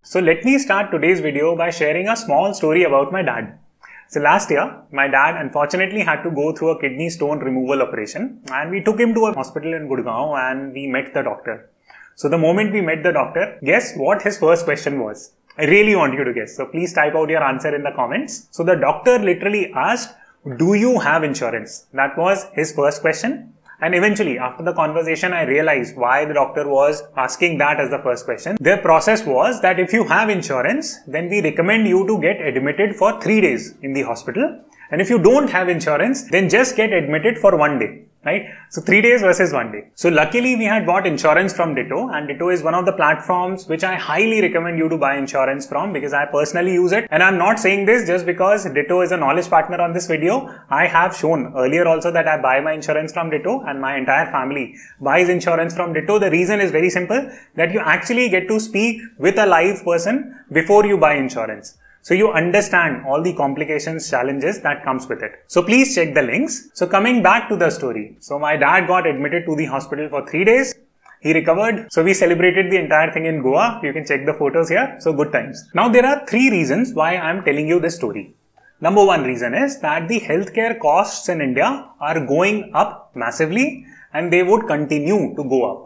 So let me start today's video by sharing a small story about my dad. So last year, my dad unfortunately had to go through a kidney stone removal operation, and we took him to a hospital in Gurgaon and we met the doctor. So the moment we met the doctor, guess what his first question was? I really want you to guess. So please type out your answer in the comments. So the doctor literally asked, "Do you have insurance?" That was his first question. And eventually, after the conversation, I realized why the doctor was asking that as the first question. Their process was that if you have insurance, then we recommend you to get admitted for 3 days in the hospital. And if you don't have insurance, then just get admitted for 1 day. Right? So 3 days versus 1 day. So luckily we had bought insurance from Ditto, and Ditto is one of the platforms which I highly recommend you to buy insurance from because I personally use it. And I'm not saying this just because Ditto is a knowledge partner on this video. I have shown earlier also that I buy my insurance from Ditto and my entire family buys insurance from Ditto. The reason is very simple, that you actually get to speak with a live person before you buy insurance. So you understand all the complications, challenges that comes with it. So please check the links. So coming back to the story. So my dad got admitted to the hospital for 3 days. He recovered. So we celebrated the entire thing in Goa. You can check the photos here. So good times. Now there are 3 reasons why I'm telling you this story. Number 1 reason is that the healthcare costs in India are going up massively and they would continue to go up.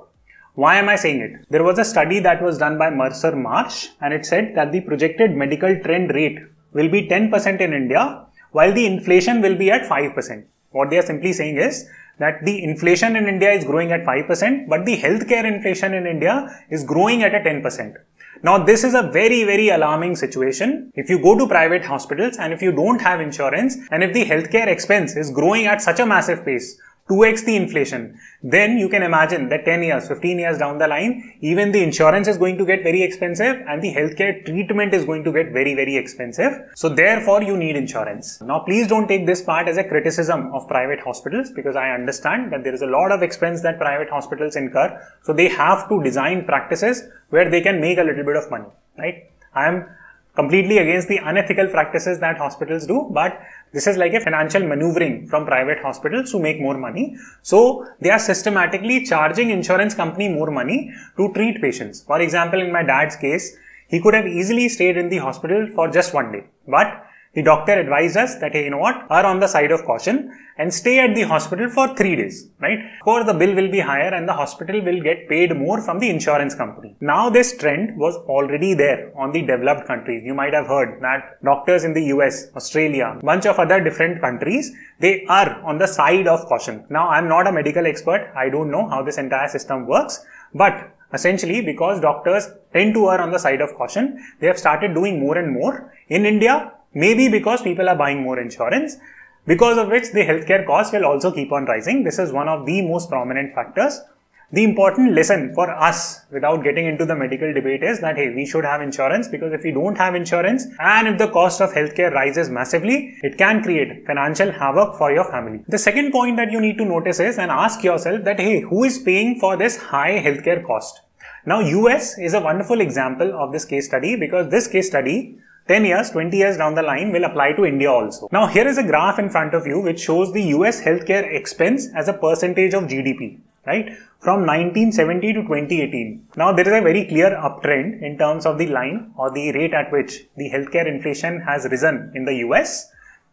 Why am I saying it? There was a study that was done by Mercer Marsh, and it said that the projected medical trend rate will be 10% in India while the inflation will be at 5%. What they are simply saying is that the inflation in India is growing at 5%, but the healthcare inflation in India is growing at a 10%. Now this is a very, very alarming situation. If you go to private hospitals and if you don't have insurance and if the healthcare expense is growing at such a massive pace, 2x the inflation, then you can imagine that 10 years, 15 years down the line, even the insurance is going to get very expensive and the healthcare treatment is going to get very, very expensive. So therefore you need insurance. Now please don't take this part as a criticism of private hospitals, because I understand that there is a lot of expense that private hospitals incur. So they have to design practices where they can make a little bit of money, right? I am completely against the unethical practices that hospitals do, but this is like a financial maneuvering from private hospitals to make more money. So they are systematically charging insurance company more money to treat patients. For example, in my dad's case, he could have easily stayed in the hospital for just 1 day, but the doctor advised us that, hey, you know what, are on the side of caution and stay at the hospital for 3 days, right? Of course, the bill will be higher and the hospital will get paid more from the insurance company. Now, this trend was already there on the developed countries. You might have heard that doctors in the US, Australia, bunch of other different countries, they are on the side of caution. Now, I'm not a medical expert. I don't know how this entire system works, but essentially, because doctors tend to err on the side of caution, they have started doing more and more. In India, maybe because people are buying more insurance, because of which the healthcare cost will also keep on rising. This is one of the most prominent factors. The important lesson for us, without getting into the medical debate, is that, hey, we should have insurance, because if you don't have insurance and if the cost of healthcare rises massively, it can create financial havoc for your family. The second point that you need to notice is, and ask yourself that, hey, who is paying for this high healthcare cost? Now, US is a wonderful example of this case study, because this case study 10 years, 20 years down the line will apply to India also. Now here is a graph in front of you which shows the US healthcare expense as a percentage of GDP, right? From 1970 to 2018. Now there is a very clear uptrend in terms of the line or the rate at which the healthcare inflation has risen in the US.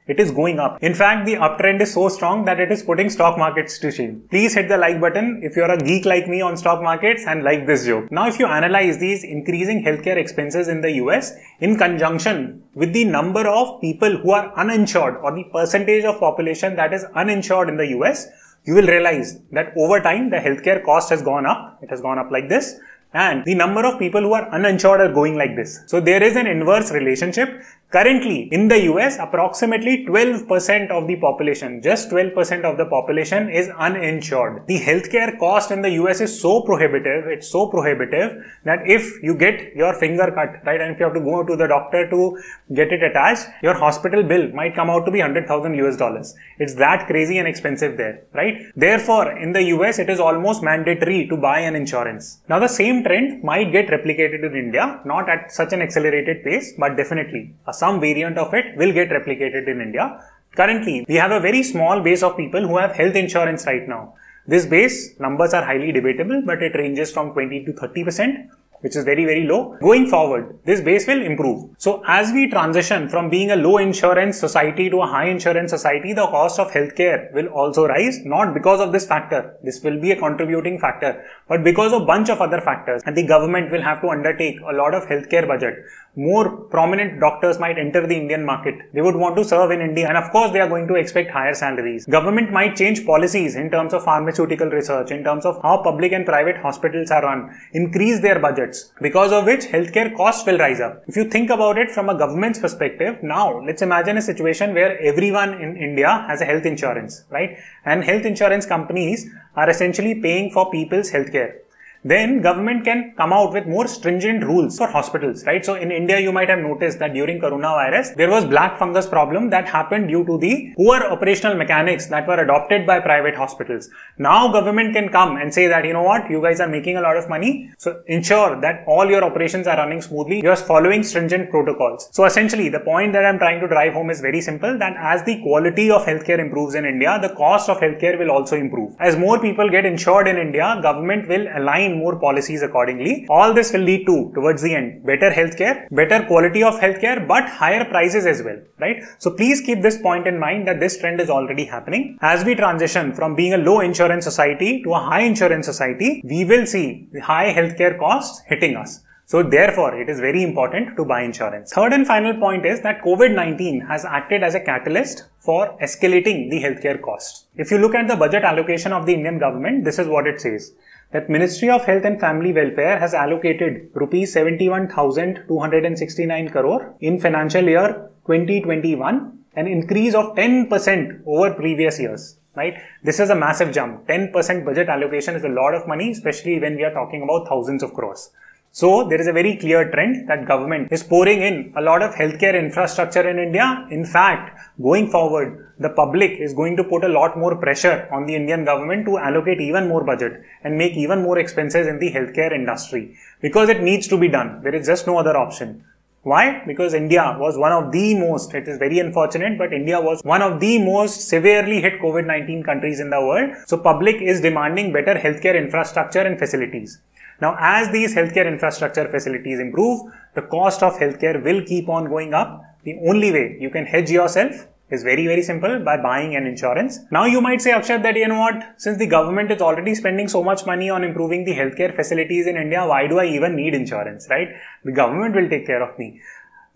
It is going up. In fact, the uptrend is so strong that it is putting stock markets to shame. Please hit the like button if you're a geek like me on stock markets and like this joke. Now, if you analyze these increasing healthcare expenses in the US in conjunction with the number of people who are uninsured or the percentage of population that is uninsured in the US, you will realize that over time the healthcare cost has gone up. It has gone up like this. And the number of people who are uninsured are going like this. So there is an inverse relationship. Currently, in the US, approximately 12% of the population, just 12% of the population is uninsured. The healthcare cost in the US is so prohibitive, it's so prohibitive that if you get your finger cut, right, and if you have to go to the doctor to get it attached, your hospital bill might come out to be 100,000 US dollars. It's that crazy and expensive there, right? Therefore, in the US, it is almost mandatory to buy an insurance. Now, the same trend might get replicated in India, not at such an accelerated pace, but definitely some variant of it will get replicated in India. Currently, we have a very small base of people who have health insurance right now. This base numbers are highly debatable, but it ranges from 20 to 30%. which is very, very low. Going forward, this base will improve. So as we transition from being a low insurance society to a high insurance society, the cost of healthcare will also rise, not because of this factor. This will be a contributing factor, but because of a bunch of other factors. And the government will have to undertake a lot of healthcare budget. More prominent doctors might enter the Indian market. They would want to serve in India, and of course they are going to expect higher salaries. Government might change policies in terms of pharmaceutical research, in terms of how public and private hospitals are run, increase their budgets, because of which healthcare costs will rise up. If you think about it from a government's perspective, now let's imagine a situation where everyone in India has a health insurance, right? And health insurance companies are essentially paying for people's healthcare. Then government can come out with more stringent rules for hospitals, right? So in India, you might have noticed that during coronavirus, there was black fungus problem that happened due to the poor operational mechanics that were adopted by private hospitals. Now government can come and say that, you know what, you guys are making a lot of money, so ensure that all your operations are running smoothly. You're following stringent protocols. So essentially, the point that I'm trying to drive home is very simple, that as the quality of healthcare improves in India, the cost of healthcare will also improve. As more people get insured in India, government will align more policies accordingly. All this will lead to, towards the end, better healthcare, better quality of healthcare, but higher prices as well, right? So please keep this point in mind, that this trend is already happening. As we transition from being a low insurance society to a high insurance society, we will see the high healthcare costs hitting us. So therefore, it is very important to buy insurance. Third and final point is that COVID-19 has acted as a catalyst for escalating the healthcare costs. If you look at the budget allocation of the Indian government, this is what it says. That Ministry of Health and Family Welfare has allocated rupees 71,269 crore in financial year 2021, an increase of 10% over previous years. Right? This is a massive jump. 10% budget allocation is a lot of money, especially when we are talking about thousands of crores. So there is a very clear trend that government is pouring in a lot of healthcare infrastructure in India. In fact, going forward, the public is going to put a lot more pressure on the Indian government to allocate even more budget and make even more expenses in the healthcare industry, because it needs to be done. There is just no other option. Why? Because India was one of the most, it is very unfortunate, but India was one of the most severely hit COVID-19 countries in the world. So public is demanding better healthcare infrastructure and facilities. Now, as these healthcare infrastructure facilities improve, the cost of healthcare will keep on going up. The only way you can hedge yourself is very, very simple, by buying an insurance. Now you might say, Akshat, that you know what, since the government is already spending so much money on improving the healthcare facilities in India, why do I even need insurance, right? The government will take care of me.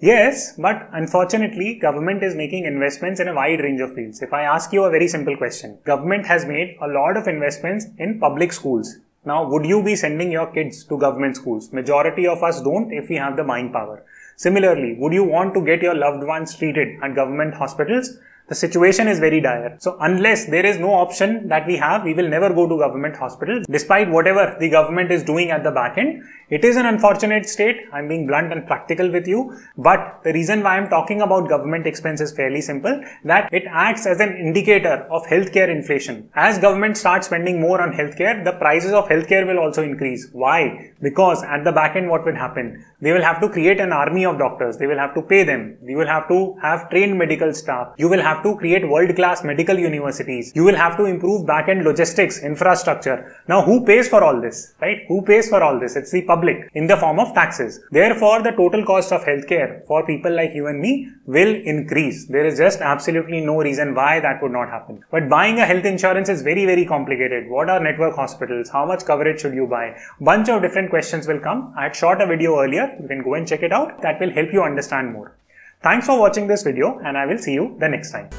Yes, but unfortunately, government is making investments in a wide range of fields. If I ask you a very simple question, government has made a lot of investments in public schools. Now, would you be sending your kids to government schools? Majority of us don't if we have the buying power. Similarly, would you want to get your loved ones treated at government hospitals? The situation is very dire. So unless there is no option that we have, we will never go to government hospitals, despite whatever the government is doing at the back end. It is an unfortunate state. I'm being blunt and practical with you. But the reason why I'm talking about government expense is fairly simple, that it acts as an indicator of healthcare inflation. As government starts spending more on healthcare, the prices of healthcare will also increase. Why? Because at the back end, what will happen? They will have to create an army of doctors. They will have to pay them. You will have to have trained medical staff. You will have to create world-class medical universities. You will have to improve back-end logistics, infrastructure. Now, who pays for all this, right? Who pays for all this? It's the public in the form of taxes. Therefore, the total cost of healthcare for people like you and me will increase. There is just absolutely no reason why that would not happen. But buying a health insurance is very, very complicated. What are network hospitals? How much coverage should you buy? Bunch of different questions will come. I had shot a video earlier. You can go and check it out. That will help you understand more. Thanks for watching this video, and I will see you the next time.